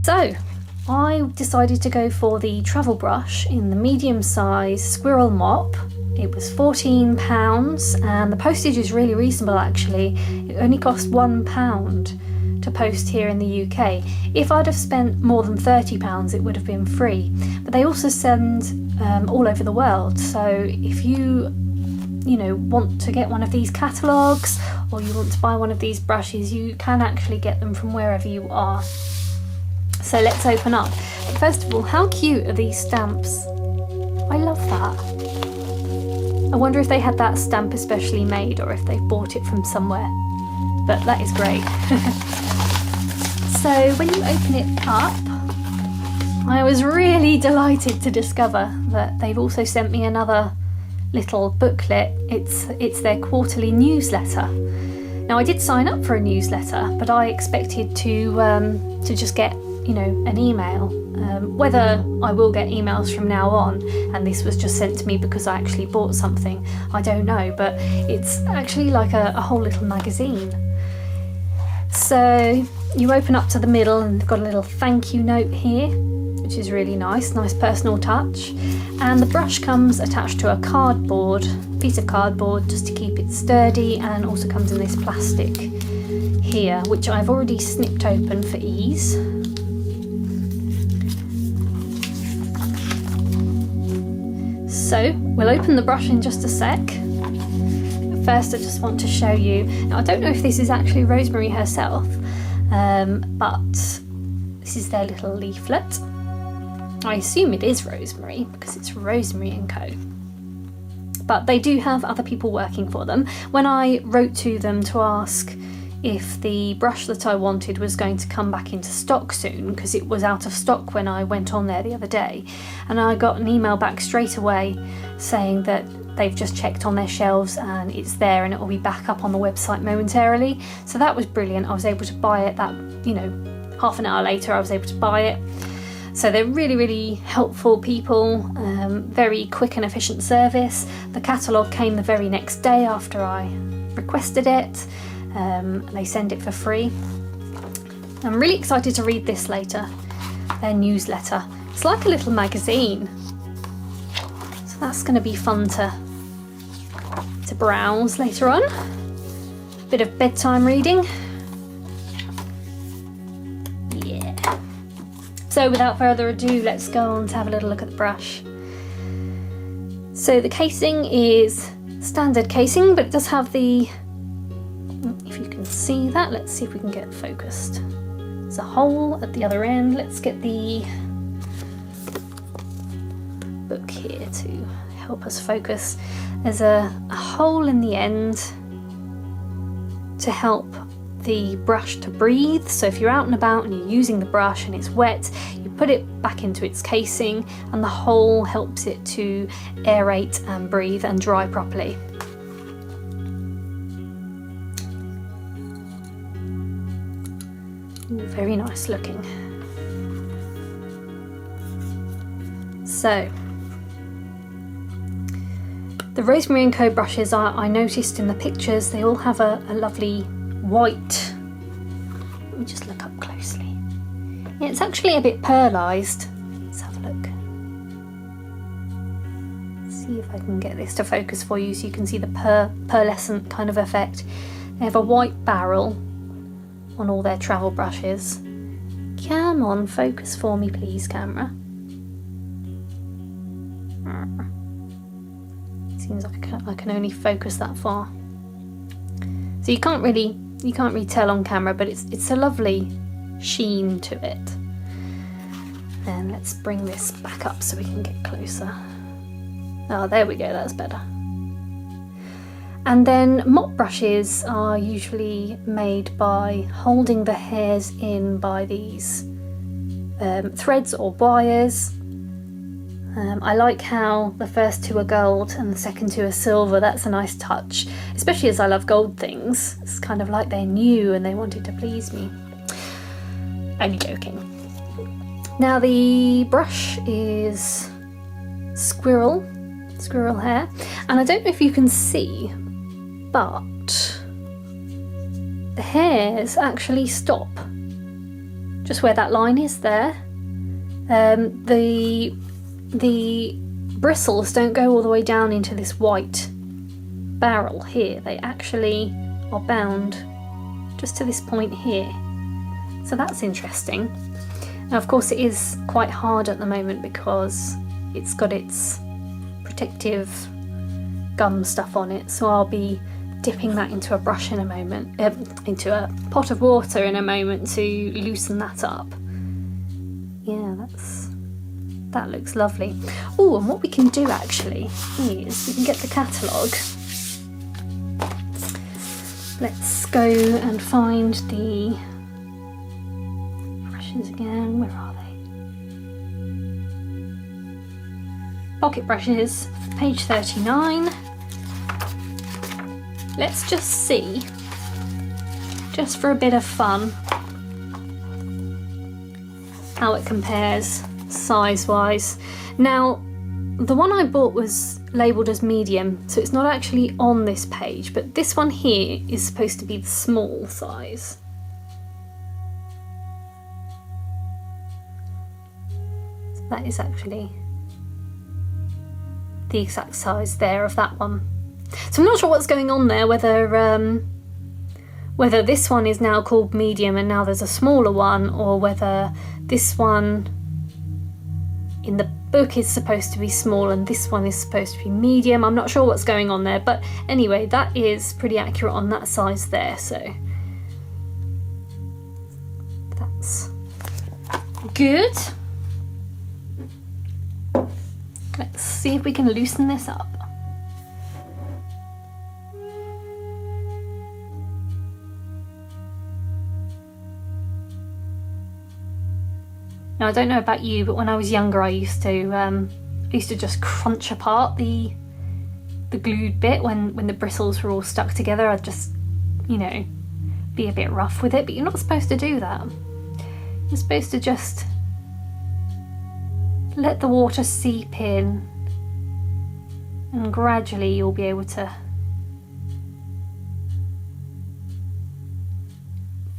So I decided to go for the travel brush in the medium size squirrel mop. It was £14 and the postage is really reasonable actually. It only cost £1 to post here in the UK. If I'd have spent more than £30 it would have been free. But they also send all over the world, so if you want to get one of these catalogues or you want to buy one of these brushes, you can actually get them from wherever you are. So let's open up. But first of all, how cute are these stamps? I love that. I wonder if they had that stamp especially made or if they bought it from somewhere. But that is great. So when you open it up, I was really delighted to discover that they've also sent me another little booklet. It's their quarterly newsletter. Now I did sign up for a newsletter, but I expected to just get an email. Whether I will get emails from now on and this was just sent to me because I actually bought something, I don't know, but it's actually like a whole little magazine. So you open up to the middle and they've got a little thank you note here, which is really nice personal touch. And the brush comes attached to a piece of cardboard just to keep it sturdy, and also comes in this plastic here, which I've already snipped open for ease. So we'll open the brush in just a sec. But first I just want to show you, now I don't know if this is actually Rosemary herself, but this is their little leaflet. I assume it is Rosemary because it's Rosemary Co. But they do have other people working for them. When I wrote to them to ask if the brush that I wanted was going to come back into stock soon, because it was out of stock when I went on there the other day, and I got an email back straight away saying that they've just checked on their shelves and it's there and it will be back up on the website momentarily. So that was brilliant. I was able to buy it half an hour later I was able to buy it. So they're really, really helpful people, very quick and efficient service. The catalogue came the very next day after I requested it. They send it for free. I'm really excited to read this later, their newsletter. It's like a little magazine, so that's going to be fun to browse later on. Bit of bedtime reading. Yeah. So without further ado, let's go on to have a little look at the brush. So the casing is standard casing, but it does have the, if you can see that, let's see if we can get focused. There's a hole at the other end. Let's get the book here to help us focus. There's a hole in the end to help the brush to breathe. So if you're out and about and you're using the brush and it's wet, you put it back into its casing and the hole helps it to aerate and breathe and dry properly. Ooh, very nice looking. So the Rosemary Co brushes, I noticed in the pictures, they all have a lovely white. Let me just look up closely. Yeah, it's actually a bit pearlized. Let's have a look. See if I can get this to focus for you so you can see the pearlescent kind of effect. They have a white barrel on all their travel brushes. Come on, focus for me please, camera. Seems like I can only focus that far. So you can't really tell on camera, but it's a lovely sheen to it. Then let's bring this back up so we can get closer. Oh, there we go, that's better. And then mop brushes are usually made by holding the hairs in by these threads or wires. I like how the first two are gold and the second two are silver. That's a nice touch, especially as I love gold things. It's kind of like they're new and they wanted to please me. Only joking. Now the brush is squirrel hair, and I don't know if you can see, but the hairs actually stop just where that line is there. The bristles don't go all the way down into this white barrel here. They actually are bound just to this point here. So that's interesting. Now of course it is quite hard at the moment because it's got its protective gum stuff on it, so I'll be dipping that into a brush in a moment, into a pot of water in a moment to loosen that up. Yeah, that looks lovely. Oh, and what we can do actually is we can get the catalogue. Let's go and find the brushes again. Where are they? Pocket brushes, page 39. Let's just see, just for a bit of fun, how it compares size-wise. Now, the one I bought was labelled as medium, so it's not actually on this page, but this one here is supposed to be the small size. So that is actually the exact size there of that one. So I'm not sure what's going on there, whether this one is now called medium and now there's a smaller one, or whether this one in the book is supposed to be small and this one is supposed to be medium. I'm not sure what's going on there, but anyway, that is pretty accurate on that size there, so that's good. Let's see if we can loosen this up. Now I don't know about you, but when I was younger I used to just crunch apart the glued bit when the bristles were all stuck together. I'd just, you know, be a bit rough with it, but you're not supposed to do that. You're supposed to just let the water seep in and gradually you'll be able to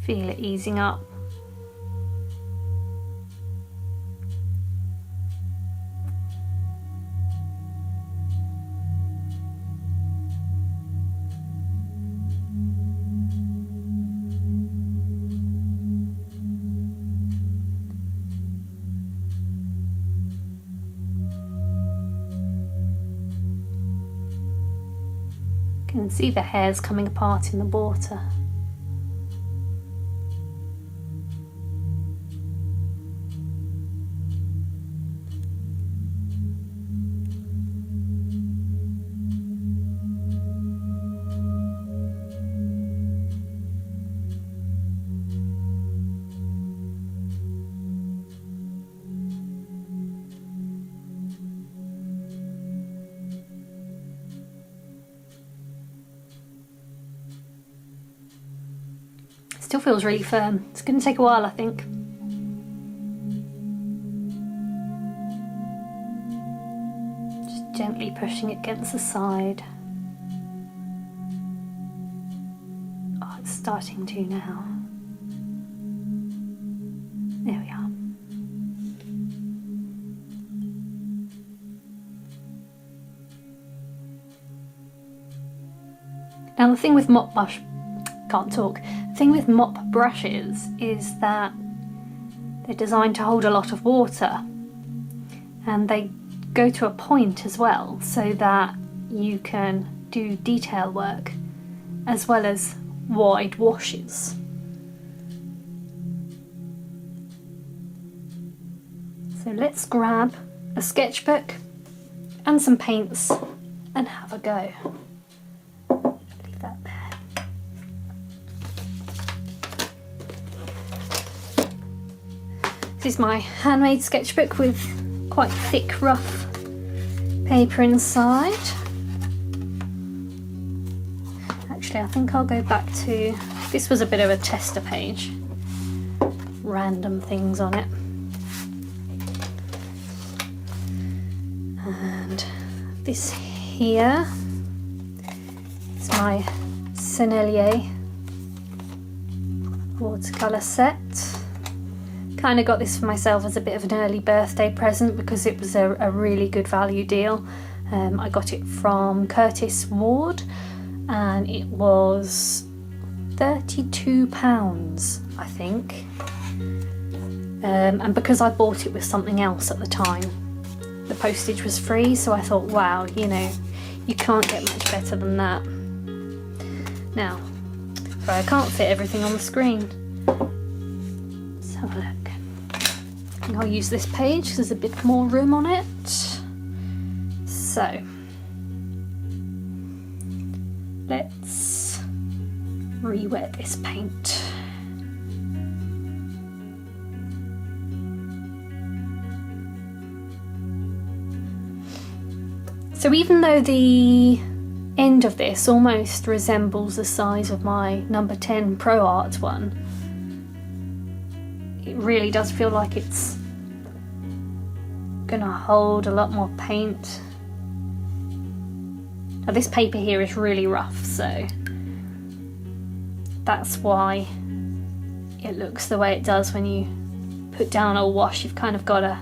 feel it easing up. You can see the hairs coming apart in the water. Still feels really firm. It's going to take a while, I think. Just gently pushing it against the side. Oh, it's starting to now. There we are. Now the thing with mop brushes is that they're designed to hold a lot of water, and they go to a point as well so that you can do detail work as well as wide washes. So let's grab a sketchbook and some paints and have a go. Leave that there. This is my handmade sketchbook with quite thick, rough paper inside. Actually, I think I'll go back to, this was a bit of a tester page. Random things on it. And this here is my Sennelier watercolour set. Kind of got this for myself as a bit of an early birthday present because it was a really good value deal. I got it from Curtis Ward and it was £32, I think. And because I bought it with something else at the time, the postage was free, so I thought, wow, you know, you can't get much better than that. Now, sorry, I can't fit everything on the screen. Let's have a look. I think I'll use this page because there's a bit more room on it. So, let's re-wet this paint. So even though the end of this almost resembles the size of my number 10 Pro Art one, it really does feel like it's gonna hold a lot more paint. Now this paper here is really rough, so that's why it looks the way it does when you put down a wash. You've kind of got to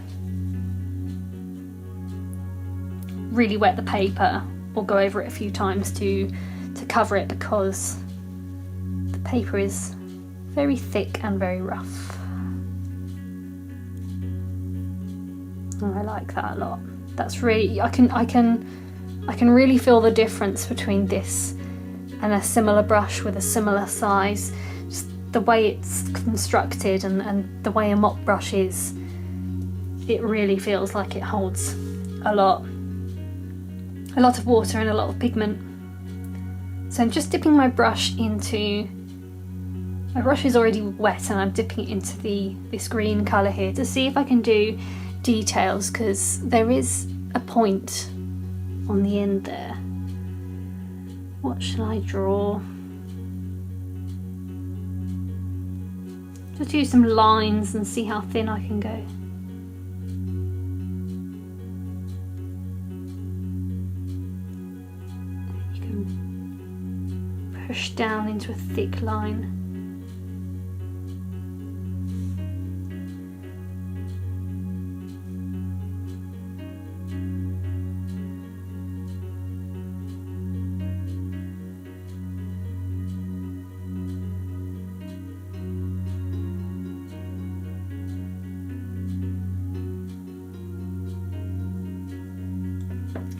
really wet the paper or go over it a few times to cover it, because the paper is very thick and very rough. And I like that a lot. That's really, I can really feel the difference between this and a similar brush with a similar size. Just the way it's constructed and the way a mop brush is, it really feels like it holds a lot of water and a lot of pigment. So I'm just dipping my brush into, my brush is already wet and I'm dipping it into this green colour here to see if I can do details, because there is a point on the end there. What shall I draw? Just use some lines and see how thin I can go. You can push down into a thick line.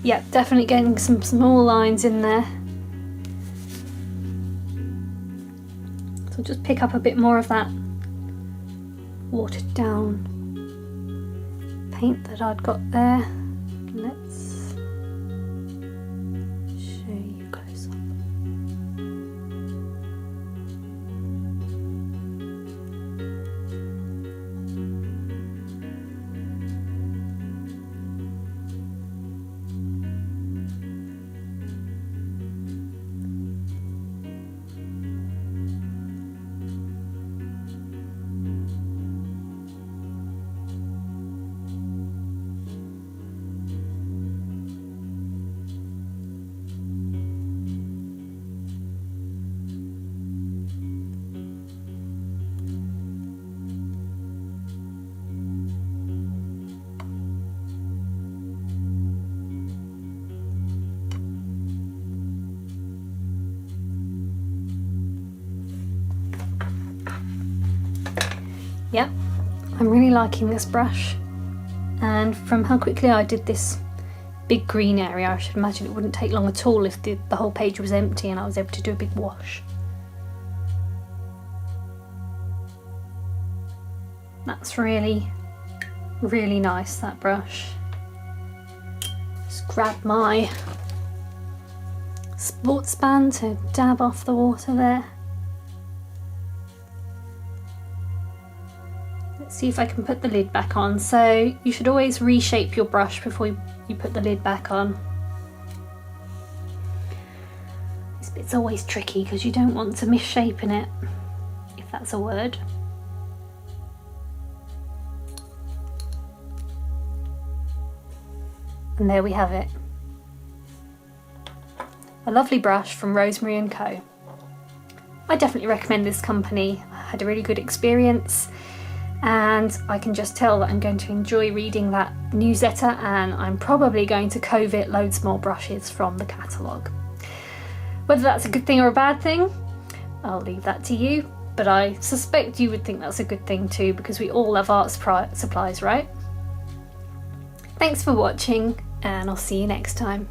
Yep, definitely getting some small lines in there. So I'll just pick up a bit more of that watered down paint that I'd got there. Let's show you close up. Yep, I'm really liking this brush, and from how quickly I did this big green area, I should imagine it wouldn't take long at all if the whole page was empty and I was able to do a big wash. That's really, really nice, that brush. Just grab my sports band to dab off the water there. See if I can put the lid back on. So you should always reshape your brush before you put the lid back on. This bit's always tricky because you don't want to misshapen it, if that's a word. And there we have it. A lovely brush from Rosemary Co. I definitely recommend this company. I had a really good experience. and I can just tell that I'm going to enjoy reading that newsletter, and I'm probably going to covet loads more brushes from the catalogue. Whether that's a good thing or a bad thing, I'll leave that to you, but I suspect you would think that's a good thing too, because we all love art supplies, right? Thanks for watching, and I'll see you next time.